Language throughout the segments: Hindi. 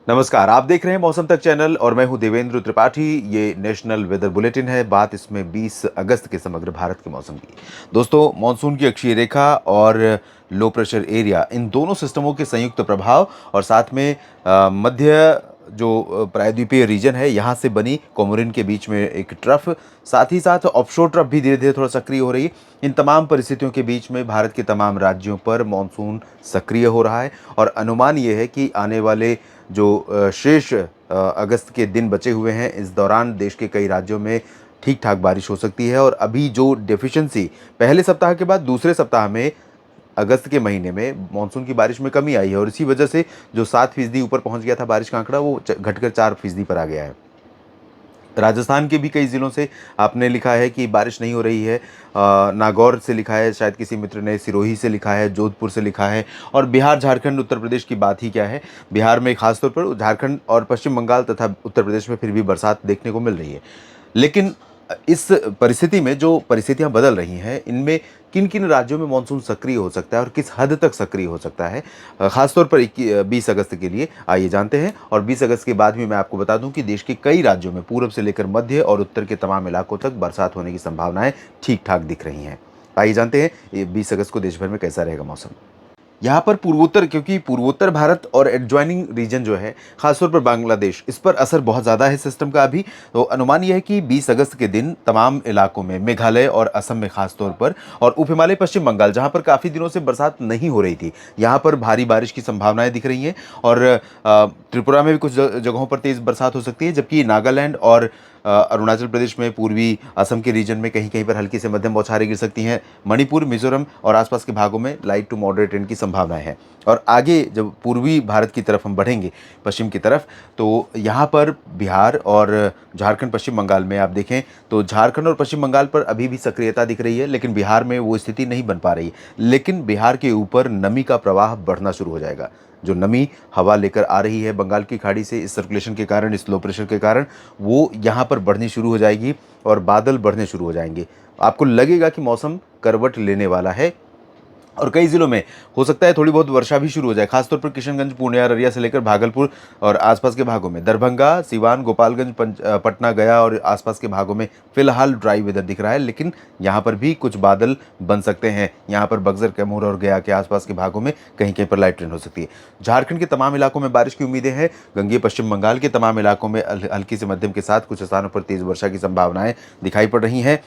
नमस्कार, आप देख रहे हैं मौसम तक चैनल और मैं हूं देवेंद्र त्रिपाठी। ये नेशनल वेदर बुलेटिन है। बात इसमें 20 अगस्त के समग्र भारत के मौसम की। दोस्तों, मानसून की अक्षीय रेखा और लो प्रेशर एरिया, इन दोनों सिस्टमों के संयुक्त प्रभाव और साथ में मध्य जो प्रायद्वीपीय रीजन है, यहाँ से बनी कोमोरिन के बीच में एक ट्रफ, साथ ही साथ ऑफशोर ट्रफ भी धीरे धीरे थोड़ा सक्रिय हो रही है। इन तमाम परिस्थितियों के बीच में भारत के तमाम राज्यों पर मानसून सक्रिय हो रहा है और अनुमान ये है कि आने वाले जो शेष अगस्त के दिन बचे हुए हैं, इस दौरान देश के कई राज्यों में ठीक ठाक बारिश हो सकती है। और अभी जो डेफिशिएंसी पहले सप्ताह के बाद दूसरे सप्ताह में अगस्त के महीने में मानसून की बारिश में कमी आई है और इसी वजह से जो 7% ऊपर पहुंच गया था बारिश का आंकड़ा, वो घटकर 4% पर आ गया है। राजस्थान के भी कई ज़िलों से आपने लिखा है कि बारिश नहीं हो रही है। नागौर से लिखा है, शायद किसी मित्र ने सिरोही से लिखा है, जोधपुर से लिखा है। और बिहार, झारखंड, उत्तर प्रदेश की बात ही क्या है। बिहार में खासतौर पर झारखंड और पश्चिम बंगाल तथा उत्तर प्रदेश में फिर भी बरसात देखने को मिल रही है। लेकिन इस परिस्थिति में जो परिस्थितियां बदल रही हैं, इनमें किन किन राज्यों में मानसून सक्रिय हो सकता है और किस हद तक सक्रिय हो सकता है, खासतौर पर 20 अगस्त के लिए आइए जानते हैं। और 20 अगस्त के बाद भी मैं आपको बता दूं कि देश के कई राज्यों में पूर्व से लेकर मध्य और उत्तर के तमाम इलाकों तक बरसात होने की संभावनाएं ठीक ठाक दिख रही हैं। आइए जानते हैं ये 20 अगस्त को देश भर में कैसा रहेगा मौसम। यहाँ पर पूर्वोत्तर, क्योंकि पूर्वोत्तर भारत और एडजॉइनिंग रीजन जो है, खासतौर पर बांग्लादेश, इस पर असर बहुत ज़्यादा है सिस्टम का अभी। तो अनुमान यह है कि 20 अगस्त के दिन तमाम इलाकों में, मेघालय और असम में खासतौर पर, और उप हिमालय पश्चिम बंगाल, जहाँ पर काफ़ी दिनों से बरसात नहीं हो रही थी, यहाँ पर भारी बारिश की संभावनाएं दिख रही हैं। और त्रिपुरा में भी कुछ जगहों पर तेज़ बरसात हो सकती है, जबकि नागालैंड और अरुणाचल प्रदेश में, पूर्वी असम के रीजन में कहीं कहीं पर हल्की से मध्यम बौछारें गिर सकती हैं। मणिपुर, मिजोरम और आसपास के भागों में लाइट टू मॉडरेट रेन की संभावनाएं हैं। और आगे जब पूर्वी भारत की तरफ हम बढ़ेंगे, पश्चिम की तरफ, तो यहाँ पर बिहार और झारखंड, पश्चिम बंगाल में आप देखें तो झारखंड और पश्चिम बंगाल पर अभी भी सक्रियता दिख रही है, लेकिन बिहार में वो स्थिति नहीं बन पा रही। लेकिन बिहार के ऊपर नमी का प्रवाह बढ़ना शुरू हो जाएगा। जो नमी हवा लेकर आ रही है बंगाल की खाड़ी से, इस सर्कुलेशन के कारण, इस लो प्रेशर के कारण, वो यहाँ पर बढ़नी शुरू हो जाएगी और बादल बढ़ने शुरू हो जाएंगे। आपको लगेगा कि मौसम करवट लेने वाला है और कई ज़िलों में हो सकता है थोड़ी बहुत वर्षा भी शुरू हो जाए, खासतौर पर किशनगंज, पूर्णिया, अररिया से लेकर भागलपुर और आसपास के भागों में, दरभंगा, सिवान, गोपालगंज, पटना, गया और आसपास के भागों में फिलहाल ड्राई वेदर दिख रहा है। लेकिन यहाँ पर भी कुछ बादल बन सकते हैं। यहाँ पर बक्सर, कैमूर और गया के आसपास के भागों में कहीं कहीं पर लाइट रेन हो सकती है। झारखंड के तमाम इलाकों में बारिश की उम्मीदें हैं। गंगेय पश्चिम बंगाल के तमाम इलाकों में हल्की से मध्यम के साथ कुछ स्थानों पर तेज़ वर्षा की संभावनाएं दिखाई पड़ रही हैं।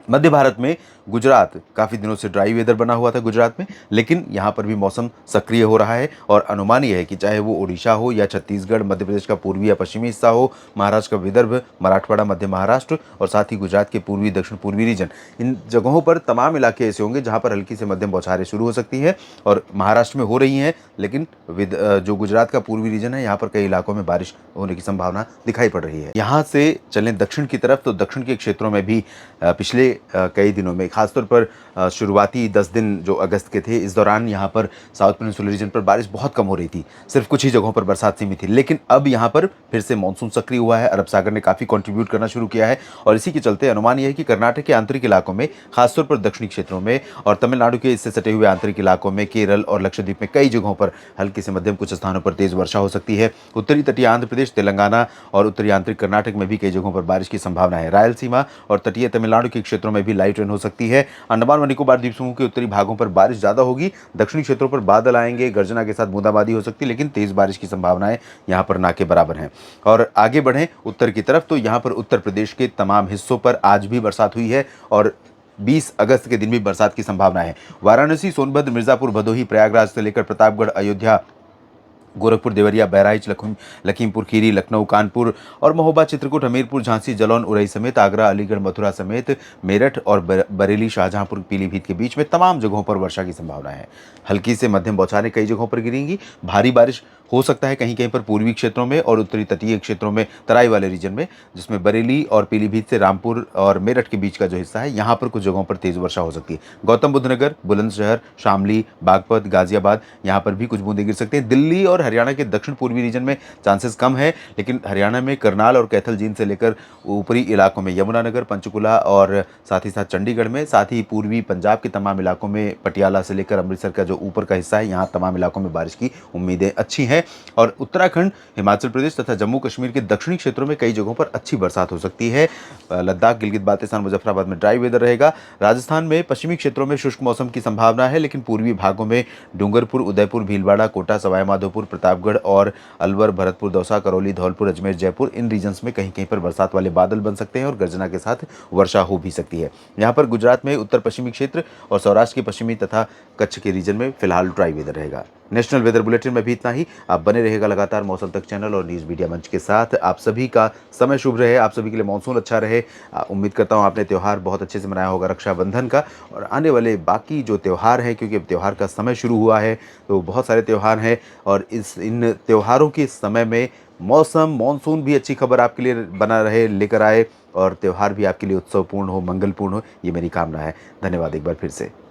मध्य भारत में गुजरात, काफ़ी दिनों से ड्राई वेदर बना हुआ था गुजरात में, लेकिन यहाँ पर भी मौसम सक्रिय हो रहा है। और अनुमान यह है कि चाहे वो उड़ीसा हो या छत्तीसगढ़, मध्य प्रदेश का पूर्वी या पश्चिमी हिस्सा हो, महाराष्ट्र का विदर्भ, मराठवाड़ा, मध्य महाराष्ट्र और साथ ही गुजरात के पूर्वी, दक्षिण पूर्वी रीजन, इन जगहों पर तमाम इलाके ऐसे होंगे जहाँ पर हल्की से मध्यम बौछारें शुरू हो सकती हैं और महाराष्ट्र में हो रही हैं। लेकिन जो गुजरात का पूर्वी रीजन है, यहाँ पर कई इलाकों में बारिश होने की संभावना दिखाई पड़ रही है। यहाँ से चलें दक्षिण की तरफ, तो दक्षिण के क्षेत्रों में भी पिछले कई दिनों में, खासतौर पर शुरुआती 10 दिन जो अगस्त के थे, इस दौरान यहाँ पर साउथ पेनिनसुलर रीजन पर बारिश बहुत कम हो रही थी, सिर्फ कुछ ही जगहों पर बरसात सीमित थी। लेकिन अब यहाँ पर फिर से मानसून सक्रिय हुआ है, अरब सागर ने काफ़ी कंट्रीब्यूट करना शुरू किया है और इसी के चलते अनुमान यह है कि कर्नाटक के आंतरिक इलाकों में, खासतौर पर दक्षिणी क्षेत्रों में और तमिलनाडु के इससे सटे हुए आंतरिक इलाकों में, केरल और लक्षद्वीप में कई जगहों पर हल्की से मध्यम, कुछ स्थानों पर तेज वर्षा हो सकती है। उत्तरी तटीय आंध्र प्रदेश, तेलंगाना और उत्तरी आंतरिक कर्नाटक में भी कई जगहों पर बारिश की संभावना है। रायलसीमा और तटीय तमिलनाडु के क्षेत्रों में भी लाइट रेन हो सकती है। अंडमान व निकोबार द्वीप समूह के उत्तरी भागों पर बारिश ज़्यादा होगी। दक्षिणी क्षेत्रों पर बादल आएंगे, गर्जना के साथ बूंदाबांदी हो सकती है, लेकिन तेज बारिश की संभावनाएं यहाँ पर ना के बराबर हैं। और आगे बढ़ें उत्तर की तरफ, तो यहाँ पर उत्तर प्रदेश के तमाम हिस्सों पर आज भी बरसात हुई है और 20 अगस्त के दिन भी बरसात की संभावना है। वाराणसी, सोनभद्र, मिर्जापुर, भदोही, प्रयागराज से लेकर प्रतापगढ़, अयोध्या, गोरखपुर, देवरिया, बहराइच, लखीमपुर खीरी, लखनऊ, कानपुर और महोबा, चित्रकूट, हमीरपुर, झांसी, जालौन, उरई समेत आगरा, अलीगढ़, मथुरा समेत मेरठ और बरेली, शाहजहांपुर, पीलीभीत के बीच में तमाम जगहों पर वर्षा की संभावना है। हल्की से मध्यम बौछारें कई जगहों पर गिरेंगी। भारी बारिश हो सकता है कहीं कहीं पर पूर्वी क्षेत्रों में और उत्तरी तटीय क्षेत्रों में, तराई वाले रीजन में, जिसमें बरेली और पीलीभीत से रामपुर और मेरठ के बीच का जो हिस्सा है, यहाँ पर कुछ जगहों पर तेज वर्षा हो सकती है। गौतम बुद्ध नगर, बुलंदशहर, शामली, बागपत, गाजियाबाद, यहाँ पर भी कुछ बूंदें गिर सकते हैं। दिल्ली और हरियाणा के दक्षिण पूर्वी रीजन में चांसेस कम है, लेकिन हरियाणा में करनाल और कैथल झील से लेकर ऊपरी इलाकों में यमुनानगर, पंचकुला और साथ ही साथ चंडीगढ़ में, साथ ही पूर्वी पंजाब के तमाम इलाकों में, पटियाला से लेकर अमृतसर का जो ऊपर का हिस्सा है, यहाँ तमाम इलाकों में बारिश की उम्मीदें अच्छी हैं। है और उत्तराखंड, हिमाचल प्रदेश तथा जम्मू कश्मीर के दक्षिणी क्षेत्रों में कई जगहों पर अच्छी बरसात हो सकती है। लद्दाख, गिलगित बाल्टिस्तान, मुजफ्फराबाद में ड्राई वेदर रहेगा। राजस्थान में पश्चिमी क्षेत्रों में शुष्क मौसम की संभावना है, लेकिन पूर्वी भागों में डूंगरपुर, उदयपुर, भीलवाड़ा, कोटा, सवाई माधोपुर, प्रतापगढ़ और अलवर, भरतपुर, दौसा, करौली, धौलपुर, अजमेर, जयपुर, इन रीजन्स में कहीं कहीं पर बरसात वाले बादल बन सकते हैं और गर्जना के साथ वर्षा हो भी सकती है। यहाँ पर गुजरात में उत्तर पश्चिमी क्षेत्र और सौराष्ट्र के पश्चिमी तथा कच्छ के रीजन में फिलहाल ड्राई वेदर रहेगा। नेशनल वेदर बुलेटिन में भी इतना ही। आप बने रहेगा लगातार मौसम तक चैनल और न्यूज़ मीडिया मंच के साथ। आप सभी का समय शुभ रहे, आप सभी के लिए मानसून अच्छा रहे। उम्मीद करता हूँ आपने त्यौहार बहुत अच्छे से मनाया होगा, रक्षाबंधन का, और आने वाले बाकी जो त्यौहार हैं, क्योंकि अब त्यौहार का समय शुरू हुआ है, तो बहुत सारे त्यौहार हैं और इन त्योहारों के समय में मौसम, मानसून भी अच्छी खबर आपके लिए बना रहे, लेकर आए और त्यौहार भी आपके लिए उत्सवपूर्ण हो, मंगलपूर्ण हो, ये मेरी कामना है। धन्यवाद एक बार फिर से।